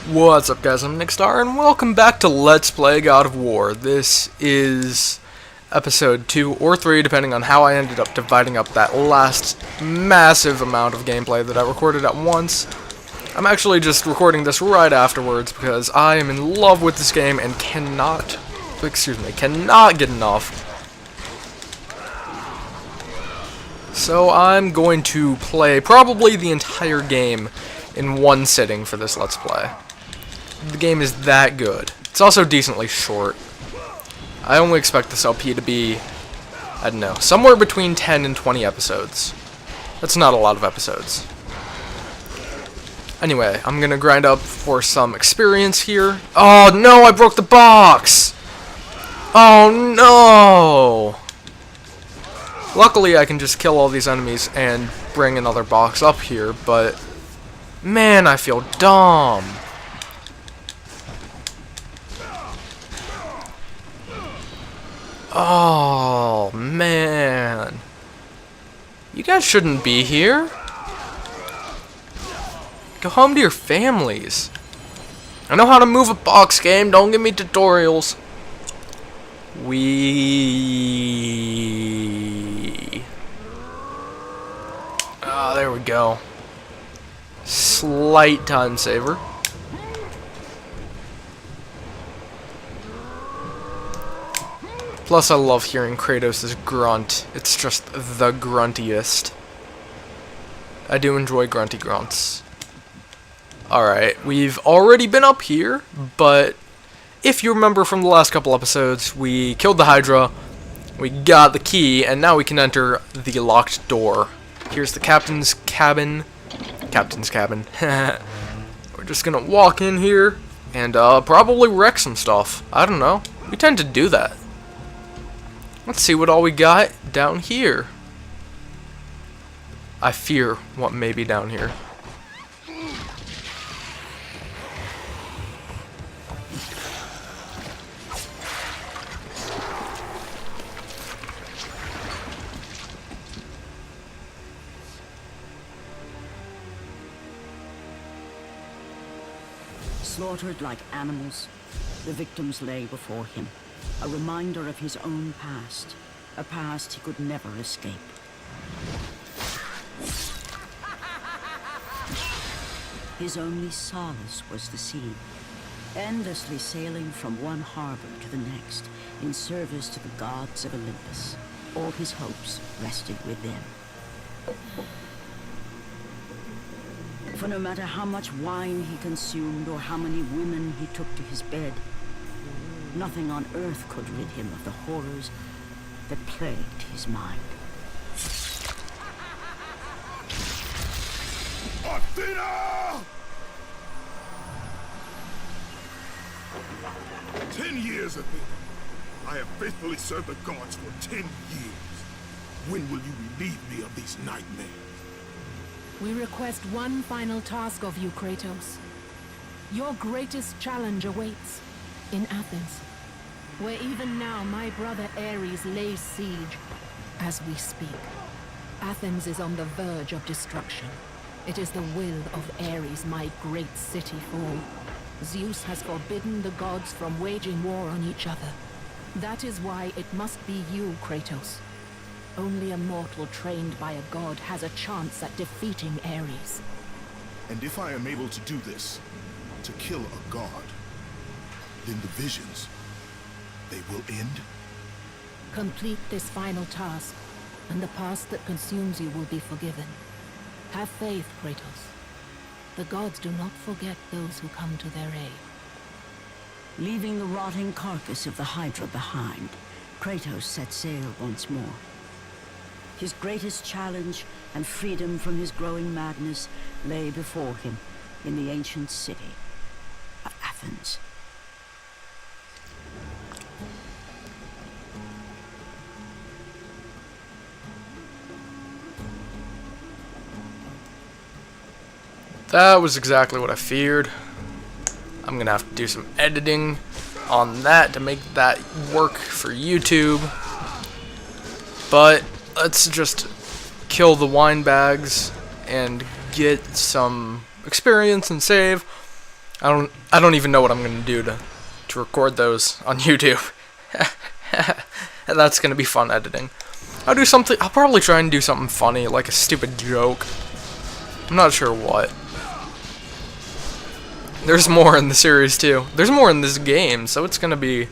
What's up, guys? I'm Nickstar, and welcome back to Let's Play God of War. This is episode 2 or 3, depending on how I ended up dividing up that last massive amount of gameplay that I recorded at once. I'm actually just recording this right afterwards because I am in love with this game and cannot get enough. So I'm going to play probably the entire game in one sitting for this Let's Play. The game is that good. It's also decently short. I only expect this LP to be, I don't know, somewhere between 10 and 20 episodes. That's not a lot of episodes. Anyway, I'm gonna grind up for some experience here. Oh no, I broke the box! Oh no! Luckily, I can just kill all these enemies and bring another box up here, but man, I feel dumb. Oh, man. You guys shouldn't be here. Go home to your families. I know how to move a box game. Don't give me tutorials. There we go. Slight time saver. Plus, I love hearing Kratos' grunt. It's just the gruntiest. I do enjoy grunty grunts. Alright, we've already been up here, but if you remember from the last couple episodes, we killed the Hydra, we got the key, and now we can enter the locked door. Here's the captain's cabin. Captain's cabin. We're just gonna walk in here and probably wreck some stuff. I don't know. We tend to do that. Let's see what all we got down here. I fear what may be down here. Slaughtered like animals, the victims lay before him. A reminder of his own past, a past he could never escape. His only solace was the sea, endlessly sailing from one harbor to the next in service to the gods of Olympus. All his hopes rested with them. For no matter how much wine he consumed or how many women he took to his bed, nothing on earth could rid him of the horrors that plagued his mind. Athena! 10 years, Athena. I have faithfully served the gods for 10 years. When will you relieve me of these nightmares? We request one final task of you, Kratos. Your greatest challenge awaits in Athens, where even now my brother Ares lays siege as we speak. Athens is on the verge of destruction. It is the will of Ares my great city fall. Zeus has forbidden the gods from waging war on each other. That is why it must be you, Kratos. Only a mortal trained by a god has a chance at defeating Ares. And if I am able to do this, to kill a god, then the visions, they will end? Complete this final task, and the past that consumes you will be forgiven. Have faith, Kratos. The gods do not forget those who come to their aid. Leaving the rotting carcass of the Hydra behind, Kratos set sail once more. His greatest challenge and freedom from his growing madness lay before him in the ancient city of Athens. That was exactly what I feared. I'm gonna have to do some editing on that to make that work for YouTube. But let's just kill the wine bags and get some experience and save. I don't even know what I'm gonna do to record those on YouTube. That's gonna be fun editing. I'll probably try and do something funny, like a stupid joke. I'm not sure what. There's more in the series too. There's more in this game, so it's gonna be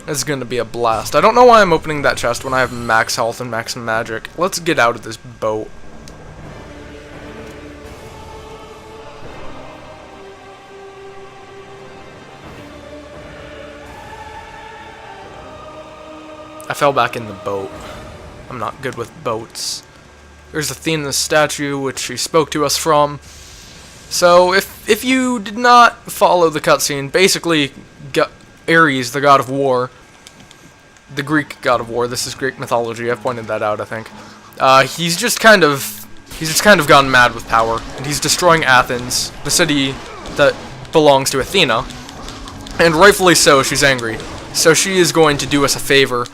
a blast. I don't know why I'm opening that chest when I have max health and max magic. Let's get out of this boat. I fell back in the boat. I'm not good with boats. There's Athena's statue, which she spoke to us from. So, if you did not follow the cutscene, basically, Ares, the god of war, the Greek god of war, this is Greek mythology, I've pointed that out, I think. He's just kind of gone mad with power, and he's destroying Athens, the city that belongs to Athena, and rightfully so, she's angry. So she is going to do us a favor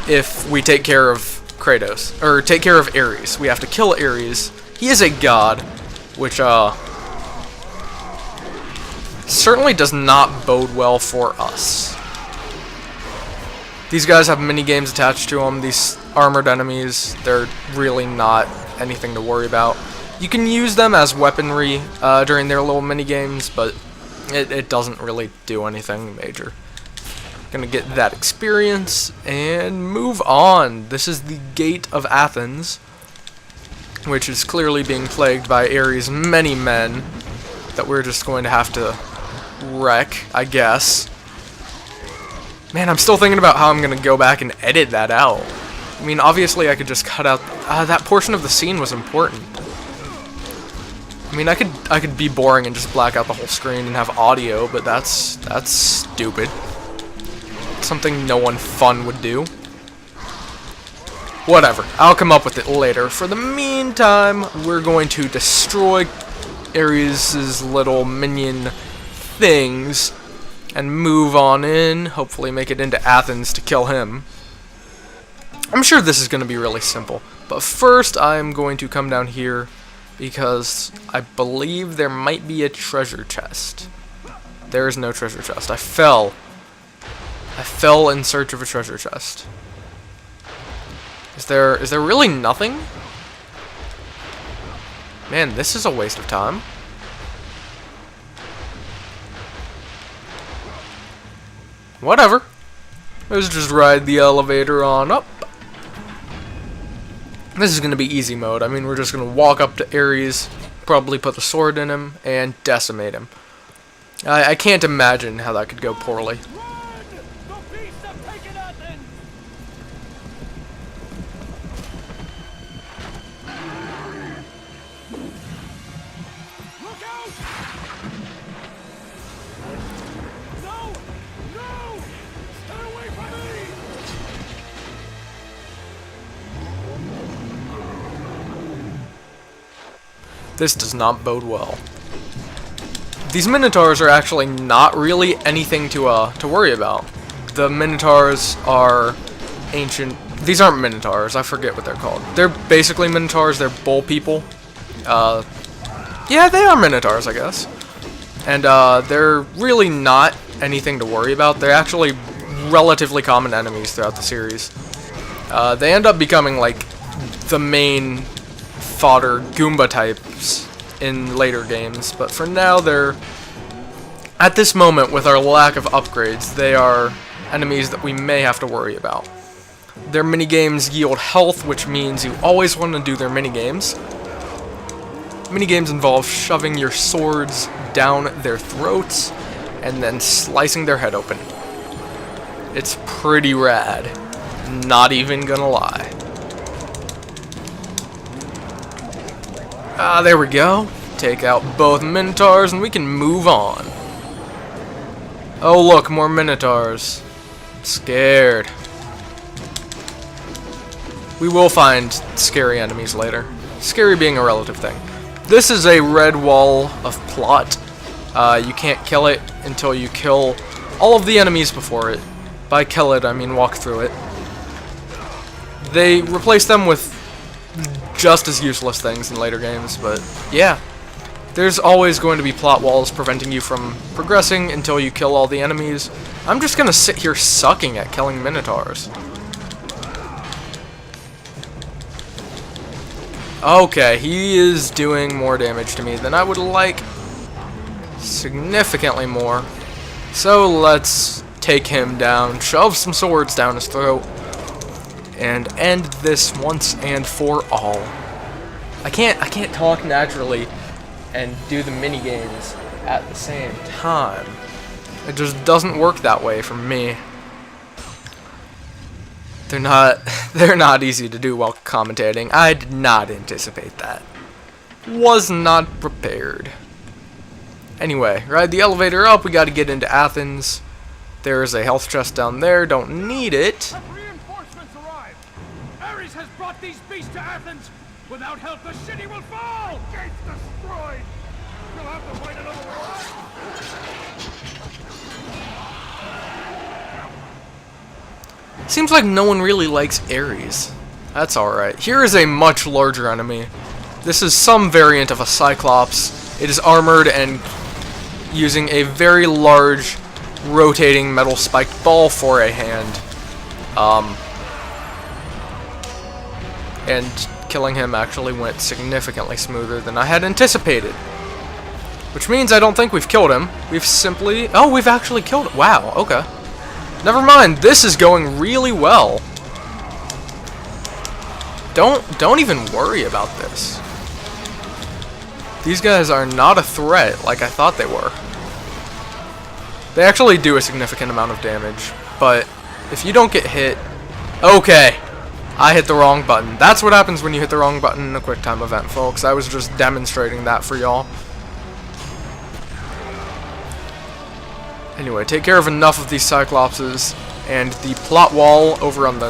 if we take care of Kratos, or take care of Ares. We have to kill Ares. He is a god, which certainly does not bode well for us. These guys have mini games attached to them. These armored enemies, they're really not anything to worry about. You can use them as weaponry during their little mini games, but it doesn't really do anything major. Gonna get that experience and move on. This is the Gate of Athens, which is clearly being plagued by Ares' many men that we're just going to have to wreck, I guess. Man, I'm still thinking about how I'm gonna go back and edit that out. I mean, obviously I could just cut out that portion of the scene was important. I mean, I could be boring and just black out the whole screen and have audio, but that's stupid. Something no one fun would do. Whatever, I'll come up with it later. For the meantime, we're going to destroy Ares' little minion things and move on in, hopefully make it into Athens to kill him. I'm sure this is going to be really simple, but first I'm going to come down here because I believe there might be a treasure chest. There is no treasure chest. I fell in search of a treasure chest. Is there really nothing? Man, this is a waste of time. Whatever. Let's just ride the elevator on up. This is going to be easy mode. I mean, we're just going to walk up to Ares, probably put the sword in him, and decimate him. I can't imagine how that could go poorly. This does not bode well. These Minotaurs are actually not really anything to worry about. The Minotaurs are ancient. These aren't Minotaurs. I forget what they're called. They're basically Minotaurs. They're bull people. Yeah, they are Minotaurs, I guess. And they're really not anything to worry about. They're actually relatively common enemies throughout the series. They end up becoming like the main fodder Goomba types in later games, but for now they're, at this moment with our lack of upgrades, they are enemies that we may have to worry about. Their minigames yield health, which means you always want to do their minigames. Minigames involve shoving your swords down their throats and then slicing their head open. It's pretty rad, not even gonna lie. There we go. Take out both Minotaurs and we can move on. Oh look, more Minotaurs. Scared. We will find scary enemies later. Scary being a relative thing. This is a red wall of plot. You can't kill it until you kill all of the enemies before it. By kill it, I mean walk through it. They replace them with just as useless things in later games, but yeah. There's always going to be plot walls preventing you from progressing until you kill all the enemies. I'm just gonna sit here sucking at killing minotaurs. Okay, he is doing more damage to me than I would like. Significantly more. So let's take him down, shove some swords down his throat, and end this once and for all. I can't talk naturally and do the mini games at the same time. It just doesn't work that way for me. They're not easy to do while commentating. I did not anticipate that. Was not prepared. Anyway, ride the elevator up. We got to get into Athens. There is a health chest down there. Don't need it. Reinforcements arrived. Ares has brought these beasts to Athens. Without help, the city will fall. Gates destroyed. We'll have to fight another war. Seems like no one really likes Ares. That's alright. Here is a much larger enemy. This is some variant of a Cyclops. It is armored and using a very large rotating metal spiked ball for a hand. And killing him actually went significantly smoother than I had anticipated. Which means I don't think we've killed him. We've simply... Oh, we've actually killed him. Wow, okay. Never mind, this is going really well. Don't even worry about this. These guys are not a threat like I thought they were. They actually do a significant amount of damage, but if you don't get hit... Okay, I hit the wrong button. That's what happens when you hit the wrong button in a QuickTime event, folks. I was just demonstrating that for y'all. Anyway, take care of enough of these Cyclopses, and the plot wall over on the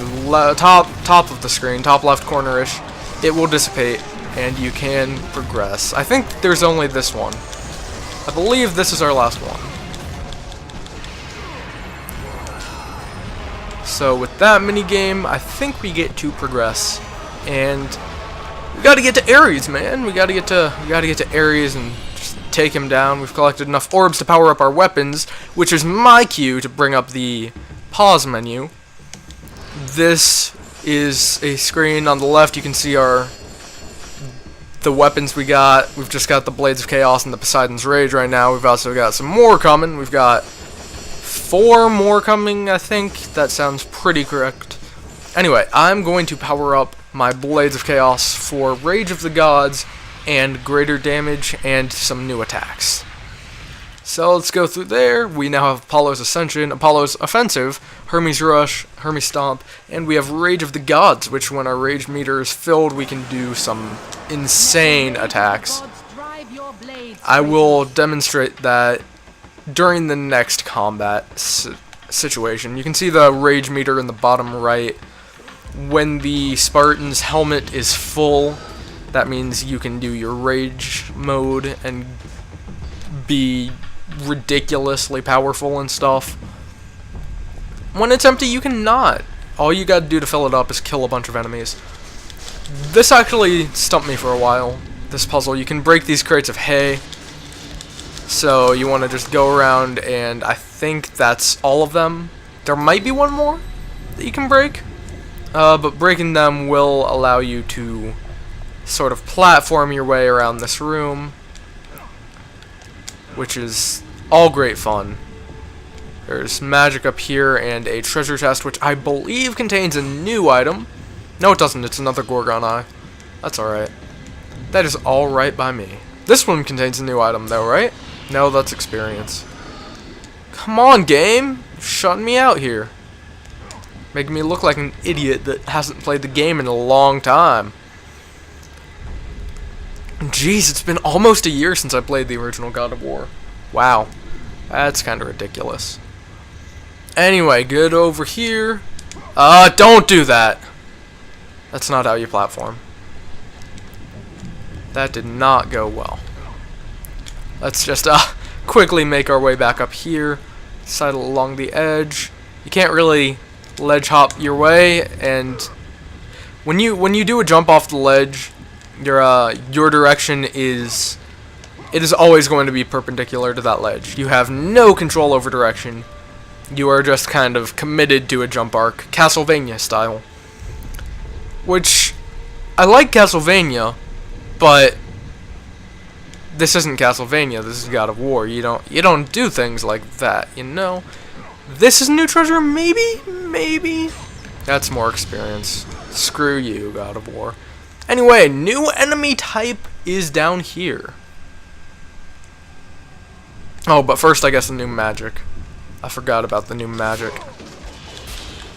top of the screen, top left corner-ish, it will dissipate, and you can progress. I think there's only this one. I believe this is our last one. So with that minigame, I think we get to progress, and we gotta get to Ares, man. We gotta get to Ares and take him down. We've collected enough orbs to power up our weapons, which is my cue to bring up the pause menu. This is a screen on the left. You can see the weapons we got. We've just got the Blades of Chaos and the Poseidon's Rage right now. We've also got some more coming. We've got 4 more coming, I think. That sounds pretty correct. Anyway, I'm going to power up my Blades of Chaos for Rage of the Gods and greater damage and some new attacks. So let's go through there. We now have Apollo's Ascension, Apollo's Offensive, Hermes Rush, Hermes Stomp, and we have Rage of the Gods, which when our rage meter is filled, we can do some insane attacks. I will demonstrate that during the next combat situation. You can see the rage meter in the bottom right. When the Spartan's helmet is full, that means you can do your rage mode and be ridiculously powerful and stuff. When it's empty, you cannot. All you gotta do to fill it up is kill a bunch of enemies. This actually stumped me for a while, this puzzle. You can break these crates of hay. So you want to just go around, and I think that's all of them. There might be one more that you can break. But breaking them will allow you to sort of platform your way around this room, which is all great fun. There's magic up here and a treasure chest, which I believe contains a new item. No, it doesn't. It's another Gorgon Eye. That's alright. That is alright by me. This one contains a new item, though, right? No, that's experience. Come on, game! You're shutting me out here. Making me look like an idiot that hasn't played the game in a long time. Jeez, it's been almost a year since I played the original God of War. Wow. That's kind of ridiculous. Anyway, good over here. Don't do that! That's not how you platform. That did not go well. Let's just quickly make our way back up here. Sidle along the edge. You can't really ledge hop your way, and when you do a jump off the ledge, your direction is it is always going to be perpendicular to that ledge. You have no control over direction. You are just kind of committed to a jump arc, Castlevania style. Which, I like Castlevania, but this isn't Castlevania, this is God of War. You don't do things like that, you know? This is New Treasure, maybe? Maybe? That's more experience. Screw you, God of War. Anyway, new enemy type is down here. Oh, but first I guess the new magic. I forgot about the new magic.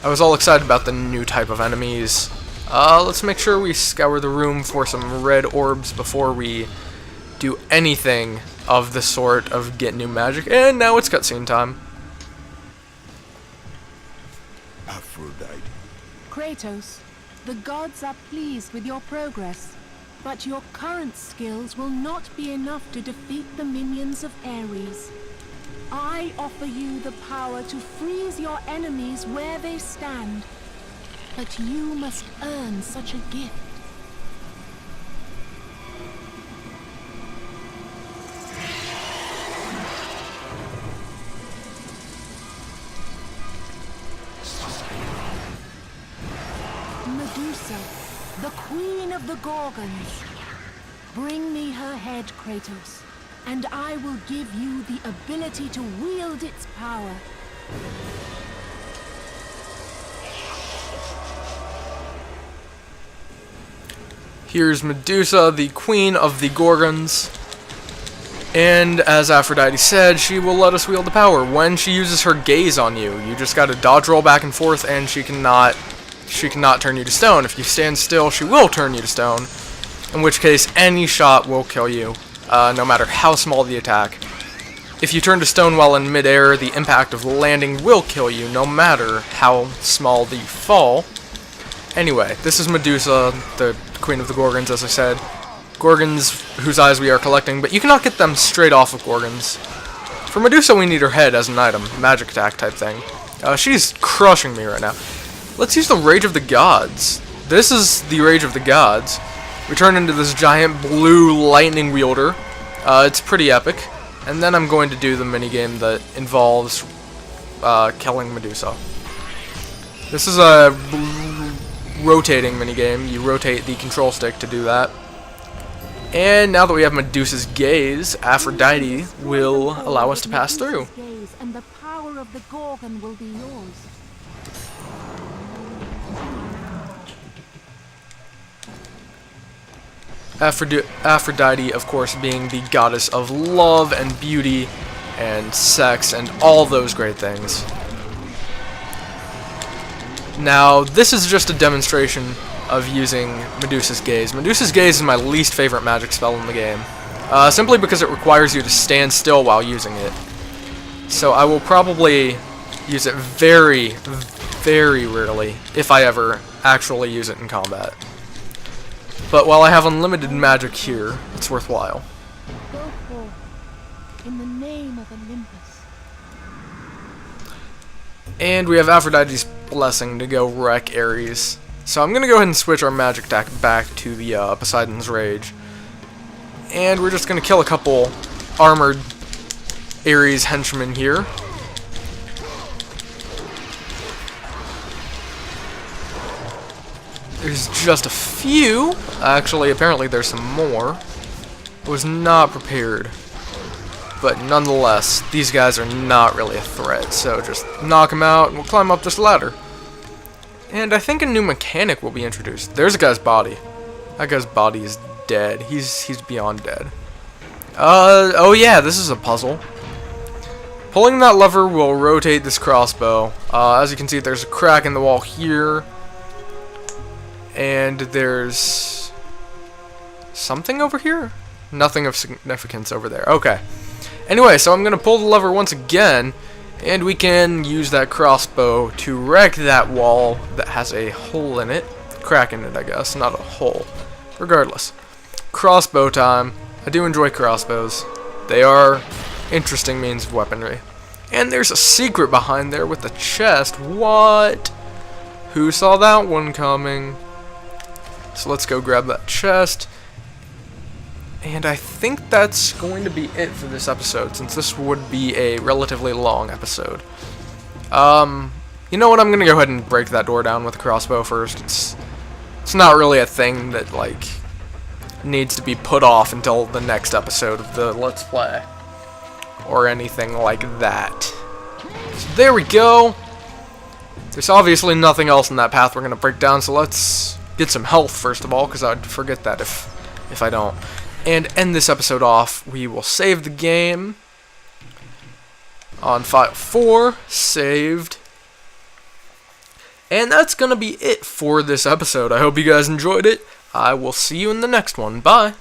I was all excited about the new type of enemies. Let's make sure we scour the room for some red orbs before we do anything of the sort of get new magic. And now it's cutscene time. Aphrodite. Kratos, the gods are pleased with your progress, but your current skills will not be enough to defeat the minions of Ares. I offer you the power to freeze your enemies where they stand, but you must earn such a gift. Medusa, the queen of the Gorgons. Bring me her head, Kratos, and I will give you the ability to wield its power. Here's Medusa, the queen of the Gorgons. And as Aphrodite said, she will let us wield the power. When she uses her gaze on you, you just gotta dodge roll back and forth, and she cannot turn you to stone. If you stand still, she will turn you to stone. In which case, any shot will kill you, no matter how small the attack. If you turn to stone while in midair, the impact of landing will kill you, no matter how small the fall. Anyway, this is Medusa, the queen of the Gorgons, as I said. Gorgons whose eyes we are collecting, but you cannot get them straight off of Gorgons. For Medusa, we need her head as an item, magic attack type thing. She's crushing me right now. Let's use the Rage of the Gods. This is the Rage of the Gods. We turn into this giant blue lightning wielder. It's pretty epic. And then I'm going to do the minigame that involves killing Medusa. This is a rotating minigame. You rotate the control stick to do that. And now that we have Medusa's gaze, Aphrodite will allow us to pass through. And the power of the Gorgon will be yours. Aphrodite, of course, being the goddess of love and beauty and sex and all those great things. Now, this is just a demonstration of using Medusa's Gaze. Medusa's Gaze is my least favorite magic spell in the game, simply because it requires you to stand still while using it. So I will probably use it very, very rarely, if I ever actually use it in combat. But while I have unlimited magic here, it's worthwhile. Go forth, in the name of Olympus. And we have Aphrodite's blessing to go wreck Ares. So I'm going to go ahead and switch our magic attack back to the Poseidon's Rage. And we're just going to kill a couple armored Ares henchmen here. There's just a few. Actually, apparently there's some more. I was not prepared. But nonetheless, these guys are not really a threat. So just knock them out and we'll climb up this ladder. And I think a new mechanic will be introduced. There's a guy's body. That guy's body is dead. He's beyond dead. Oh yeah, this is a puzzle. Pulling that lever will rotate this crossbow. As you can see, there's a crack in the wall here. And there's something over here? Nothing of significance over there. Okay. Anyway, so I'm going to pull the lever once again, and we can use that crossbow to wreck that wall that has a hole in it. Crack in it, I guess, not a hole. Regardless. Crossbow time. I do enjoy crossbows. They are interesting means of weaponry. And there's a secret behind there with the chest. What? Who saw that one coming? So let's go grab that chest. And I think that's going to be it for this episode, since this would be a relatively long episode. You know what, I'm gonna go ahead and break that door down with a crossbow first. It's not really a thing that, like, needs to be put off until the next episode of the Let's Play. Or anything like that. So there we go. There's obviously nothing else in that path we're gonna break down, so let's get some health first of all, because I'd forget that if I don't. And end this episode off. We will save the game on file 4, saved. And that's going to be it for this episode. I hope you guys enjoyed it. I will see you in the next one. Bye.